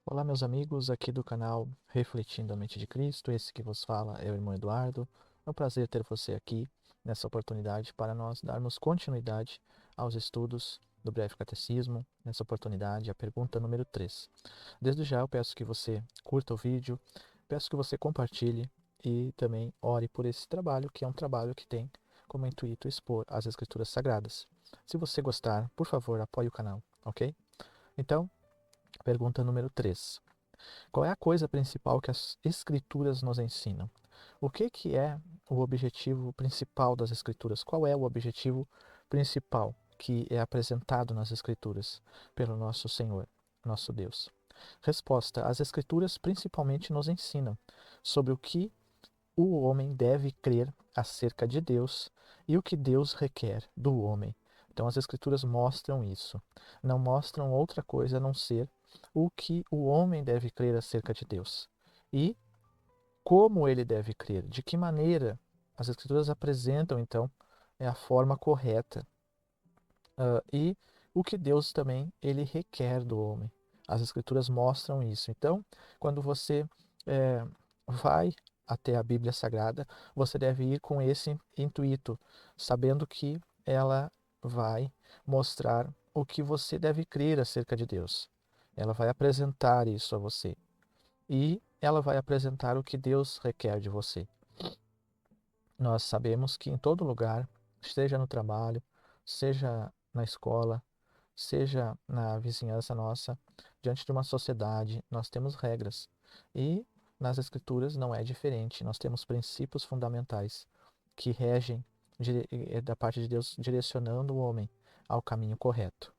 Olá, meus amigos, aqui do canal Refletindo a Mente de Cristo. Esse que vos fala é o irmão Eduardo. É um prazer ter você aqui nessa oportunidade para nós darmos continuidade aos estudos do Breve Catecismo. Nessa oportunidade, a pergunta número 3. Desde já, eu peço que você curta o vídeo, peço que você compartilhe e também ore por esse trabalho, que é um trabalho que tem como intuito expor as Escrituras Sagradas. Se você gostar, por favor, apoie o canal, ok? Então, pergunta número 3. Qual é a coisa principal que as Escrituras nos ensinam? O que é o objetivo principal das Escrituras? Qual é o objetivo principal que é apresentado nas Escrituras pelo nosso Senhor, nosso Deus? Resposta: as Escrituras principalmente nos ensinam sobre o que o homem deve crer acerca de Deus e o que Deus requer do homem. Então, as Escrituras mostram isso. Não mostram outra coisa a não ser o que o homem deve crer acerca de Deus. E como ele deve crer, de que maneira as Escrituras apresentam, então, a forma correta. E o que Deus também ele requer do homem. As Escrituras mostram isso. Então, quando você vai até a Bíblia Sagrada, você deve ir com esse intuito, sabendo que ela vai mostrar o que você deve crer acerca de Deus. Ela vai apresentar isso a você. E ela vai apresentar o que Deus requer de você. Nós sabemos que em todo lugar, esteja no trabalho, seja na escola, seja na vizinhança nossa, diante de uma sociedade, nós temos regras. E nas Escrituras não é diferente. Nós temos princípios fundamentais que regem da parte de Deus, direcionando o homem ao caminho correto.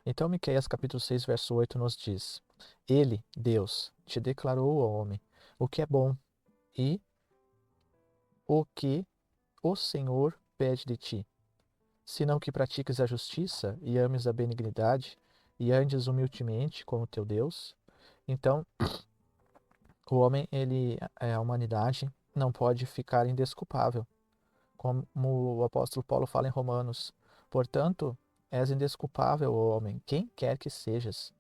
Então, Miqueias capítulo 6, verso 8 nos diz: Ele, Deus, te declarou ao homem o que é bom e o que o Senhor pede de ti, senão que pratiques a justiça e ames a benignidade e andes humildemente com o teu Deus. Então, o homem, a humanidade, não pode ficar indesculpável, como o apóstolo Paulo fala em Romanos. Portanto, és indesculpável, ó homem, quem quer que sejas.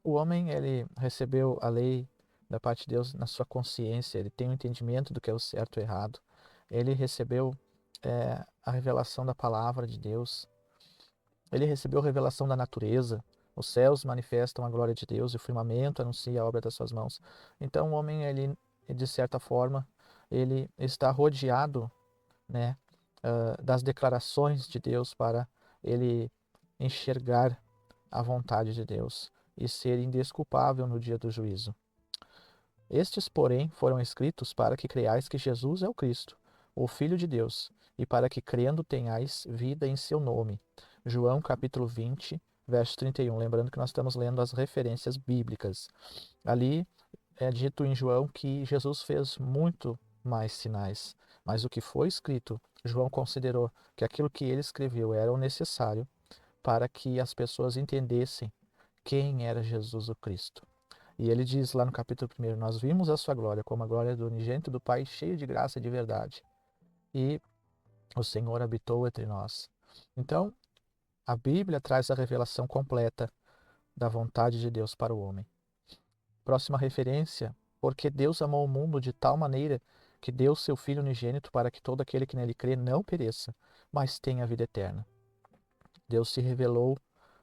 O homem, ele recebeu a lei da parte de Deus na sua consciência, ele tem o entendimento do que é o certo e o errado. Ele recebeu a revelação da palavra de Deus. Ele recebeu a revelação da natureza. Os céus manifestam a glória de Deus e o firmamento anuncia a obra das suas mãos. Então o homem, ele, de certa forma, ele está rodeado, né, das declarações de Deus para ele enxergar a vontade de Deus e ser indesculpável no dia do juízo. Estes, porém, foram escritos para que creiais que Jesus é o Cristo, o Filho de Deus, e para que crendo tenhais vida em seu nome. João capítulo 20, verso 31. Lembrando que nós estamos lendo as referências bíblicas. Ali é dito em João que Jesus fez muito mais sinais, mas o que foi escrito, João considerou que aquilo que ele escreveu era o necessário para que as pessoas entendessem quem era Jesus o Cristo. E ele diz lá no capítulo 1: Nós vimos a sua glória como a glória do unigênito do Pai, cheio de graça e de verdade. E o Senhor habitou entre nós. Então, a Bíblia traz a revelação completa da vontade de Deus para o homem. Próxima referência: porque Deus amou o mundo de tal maneira que deu seu Filho unigênito para que todo aquele que nele crê não pereça, mas tenha a vida eterna. Deus se revelou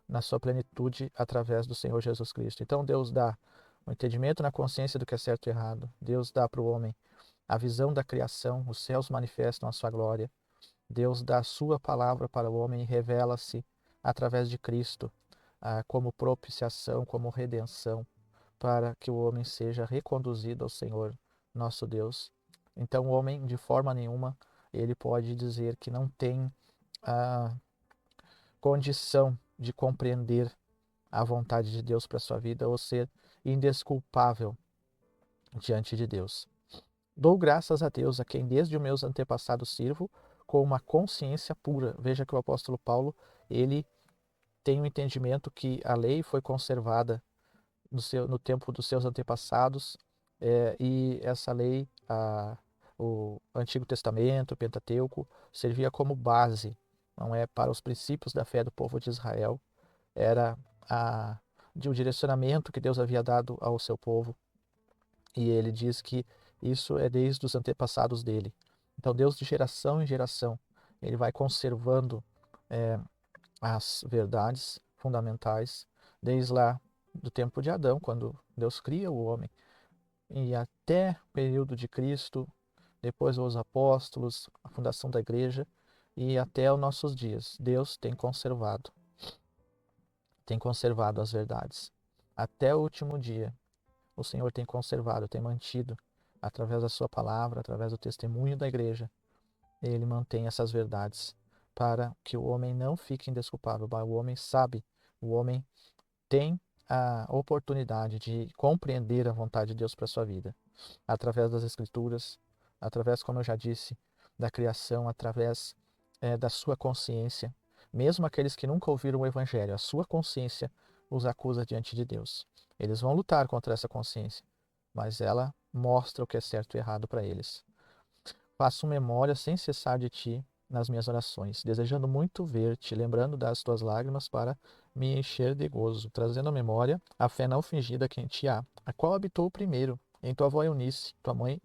na sua plenitude através do Senhor Jesus Cristo. Então Deus dá o entendimento na consciência do que é certo e errado. Deus dá para o homem a visão da criação, os céus manifestam a sua glória. Deus dá a sua palavra para o homem e revela-se através de Cristo, como propiciação, como redenção, para que o homem seja reconduzido ao Senhor, nosso Deus. Então o homem, de forma nenhuma, ele pode dizer que não tem a condição de compreender a vontade de Deus para a sua vida ou ser indesculpável diante de Deus. Dou graças a Deus, a quem desde os meus antepassados sirvo, com uma consciência pura. Veja que o apóstolo Paulo, ele tem o entendimento que a lei foi conservada no tempo dos seus antepassados, e essa lei, o Antigo Testamento, o Pentateuco, servia como base, não é, para os princípios da fé do povo de Israel. Era a de um direcionamento que Deus havia dado ao seu povo. E ele diz que isso é desde os antepassados dele. Então Deus, de geração em geração, ele vai conservando as verdades fundamentais, desde lá do tempo de Adão, quando Deus cria o homem, e até o período de Cristo, depois os apóstolos, a fundação da igreja, e até os nossos dias. Deus tem conservado as verdades. Até o último dia, o Senhor tem conservado, tem mantido, através da sua palavra, através do testemunho da igreja, ele mantém essas verdades para que o homem não fique indesculpável. O homem sabe, o homem tem a oportunidade de compreender a vontade de Deus para a sua vida, através das Escrituras, através, como eu já disse, da criação, através da sua consciência. Mesmo aqueles que nunca ouviram o Evangelho, a sua consciência os acusa diante de Deus. Eles vão lutar contra essa consciência, mas ela mostra o que é certo e errado para eles. Faço memória sem cessar de ti nas minhas orações, desejando muito ver-te, lembrando das tuas lágrimas para me encher de gozo, trazendo à memória a fé não fingida que em ti há, a qual habitou primeiro em tua avó Eunice, tua mãe,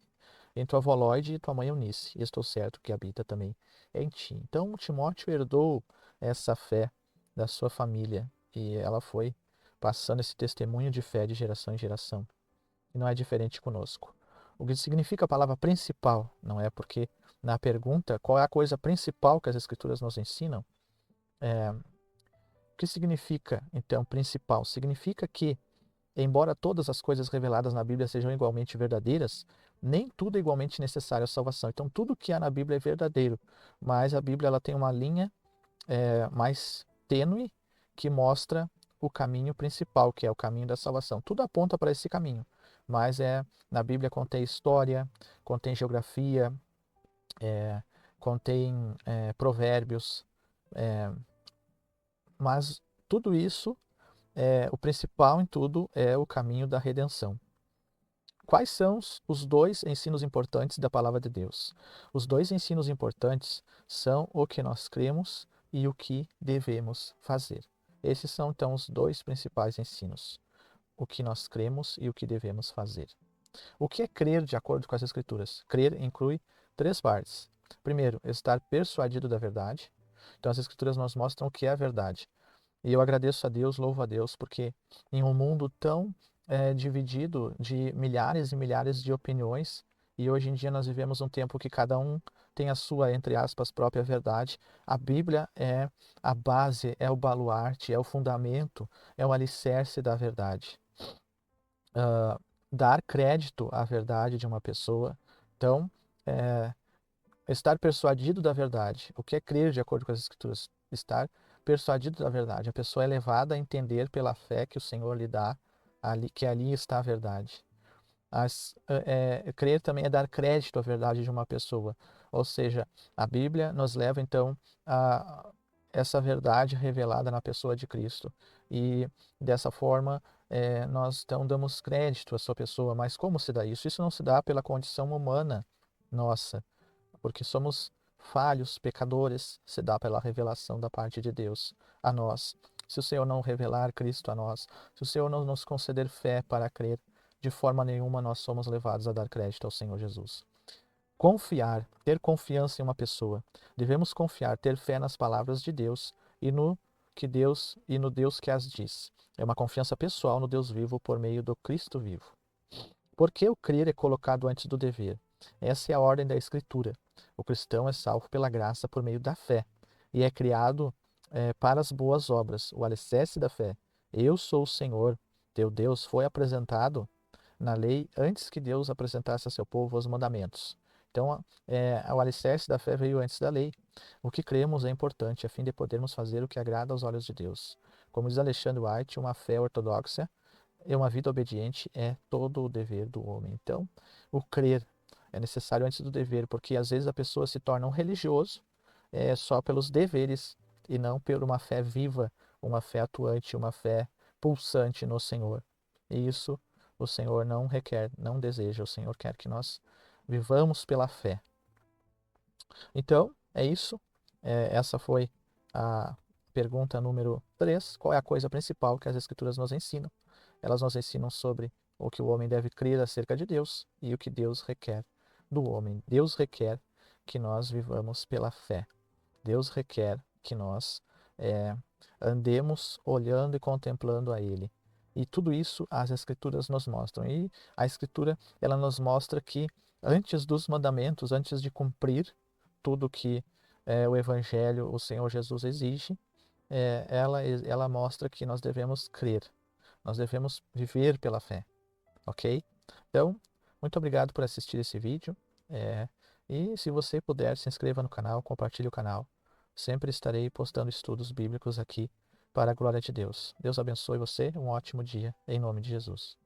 em tua avó Lóide e tua mãe Eunice, e estou certo que habita também em ti. Então Timóteo herdou essa fé da sua família e ela foi passando esse testemunho de fé de geração em geração. E não é diferente conosco. O que significa a palavra principal, não é? Porque na pergunta qual é a coisa principal que as Escrituras nos ensinam, o que significa então principal? Significa que, embora todas as coisas reveladas na Bíblia sejam igualmente verdadeiras, nem tudo é igualmente necessário à salvação. Então tudo que há na Bíblia é verdadeiro, mas a Bíblia ela tem uma linha mais tênue que mostra o caminho principal, que é o caminho da salvação. Tudo aponta para esse caminho, mas na Bíblia contém história, contém geografia, contém provérbios, mas tudo isso, o principal em tudo é o caminho da redenção. Quais são os dois ensinos importantes da palavra de Deus? Os dois ensinos importantes são o que nós cremos e o que devemos fazer. Esses são então os dois principais ensinos: o que nós cremos e o que devemos fazer. O que é crer de acordo com as Escrituras? Crer inclui três partes. Primeiro, estar persuadido da verdade. Então, as Escrituras nos mostram o que é a verdade. E eu agradeço a Deus, louvo a Deus, porque em um mundo tão dividido de milhares e milhares de opiniões, e hoje em dia nós vivemos um tempo que cada um tem a sua, entre aspas, própria verdade, a Bíblia é a base, é o baluarte, é o fundamento, é o alicerce da verdade. Dar crédito à verdade de uma pessoa. Então, estar persuadido da verdade. O que é crer de acordo com as Escrituras? Estar persuadido da verdade. A pessoa é levada a entender pela fé que o Senhor lhe dá, que ali está a verdade. Crer também é dar crédito à verdade de uma pessoa. Ou seja, a Bíblia nos leva então a essa verdade revelada na pessoa de Cristo. E dessa forma nós então damos crédito à sua pessoa. Mas como se dá isso? Isso não se dá pela condição humana nossa, porque somos falhos, pecadores, se dá pela revelação da parte de Deus a nós. Se o Senhor não revelar Cristo a nós, se o Senhor não nos conceder fé para crer, de forma nenhuma nós somos levados a dar crédito ao Senhor Jesus. Confiar, ter confiança em uma pessoa. Devemos confiar, ter fé nas palavras de Deus e no Deus que as diz. É uma confiança pessoal no Deus vivo por meio do Cristo vivo. Por que o crer é colocado antes do dever? Essa é a ordem da Escritura. O cristão é salvo pela graça por meio da fé e é criado para as boas obras, o alicerce da fé. Eu sou o Senhor, teu Deus, foi apresentado na lei antes que Deus apresentasse a seu povo os mandamentos. Então, o alicerce da fé veio antes da lei. O que cremos é importante a fim de podermos fazer o que agrada aos olhos de Deus. Como diz Alexandre White, uma fé ortodoxa e uma vida obediente é todo o dever do homem. Então, o crer é necessário antes do dever, porque às vezes a pessoa se torna um religioso só pelos deveres e não por uma fé viva, uma fé atuante, uma fé pulsante no Senhor. E isso o Senhor não requer, não deseja. O Senhor quer que nós vivamos pela fé. Então, é isso. Essa foi a Pergunta número 3. Qual é a coisa principal que as Escrituras nos ensinam? Elas nos ensinam sobre o que o homem deve crer acerca de Deus e o que Deus requer do homem. Deus requer que nós vivamos pela fé. Deus requer que nós andemos olhando e contemplando a Ele. E tudo isso as Escrituras nos mostram. E a Escritura, ela nos mostra que antes dos mandamentos, antes de cumprir tudo que o Evangelho, o Senhor Jesus exige, ela mostra que nós devemos crer, nós devemos viver pela fé, ok? Então, muito obrigado por assistir esse vídeo. E se você puder, se inscreva no canal, compartilhe o canal. Sempre estarei postando estudos bíblicos aqui para a glória de Deus. Deus abençoe você, um ótimo dia, em nome de Jesus.